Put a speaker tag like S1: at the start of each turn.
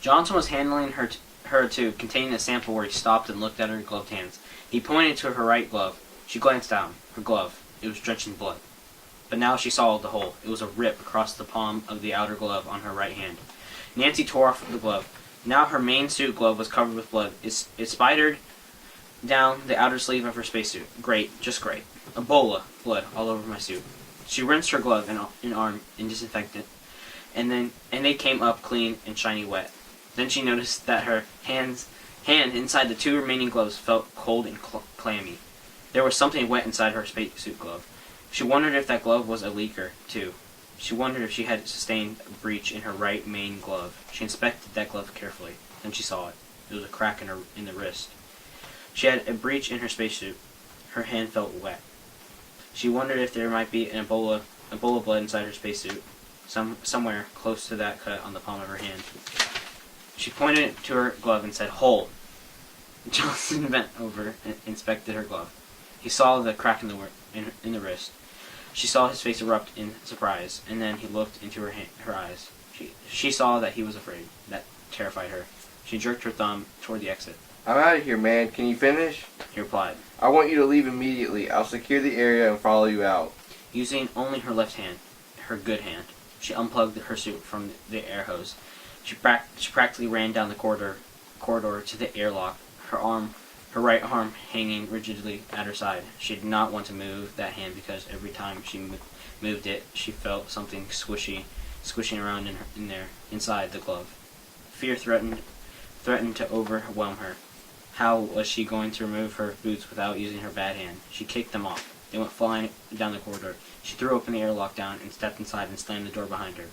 S1: Johnson was handling her to containing a sample where he stopped and looked at her gloved hands. He pointed to her right glove. She glanced down. Her glove. It was drenched in blood. But now she saw the hole. It was a rip across the palm of the outer glove on her right hand. Nancy tore off the glove. Now her main suit glove was covered with blood. It spidered down the outer sleeve of her spacesuit. Great, just great. Ebola, blood all over my suit. She rinsed her glove and arm in disinfectant, and they came up clean and shiny wet. Then she noticed that her hand inside the two remaining gloves felt cold and clammy. There was something wet inside her spacesuit glove. She wondered if that glove was a leaker, too. She wondered if she had sustained a breach in her right main glove. She inspected that glove carefully. Then she saw it. It was a crack in the wrist. She had a breach in her spacesuit. Her hand felt wet. She wondered if there might be an Ebola blood inside her spacesuit, somewhere close to that cut on the palm of her hand. She pointed to her glove and said, "Hole." Johnson bent over and inspected her glove. He saw the crack in the wrist. She saw his face erupt in surprise, and then he looked into her eyes. She saw that he was afraid. That terrified her. She jerked her thumb toward the exit.
S2: "I'm out of here, man. Can you finish?"
S1: He replied.
S2: "I want you to leave immediately. I'll secure the area and follow you out."
S1: Using only her left hand, her good hand, she unplugged her suit from the air hose. She practically ran down the corridor to the airlock, her right arm hanging rigidly at her side. She did not want to move that hand because every time she moved it, she felt something squishing around inside the glove. Fear threatened to overwhelm her. How was she going to remove her boots without using her bad hand? She kicked them off. They went flying down the corridor. She threw open the airlock down and stepped inside and slammed the door behind her.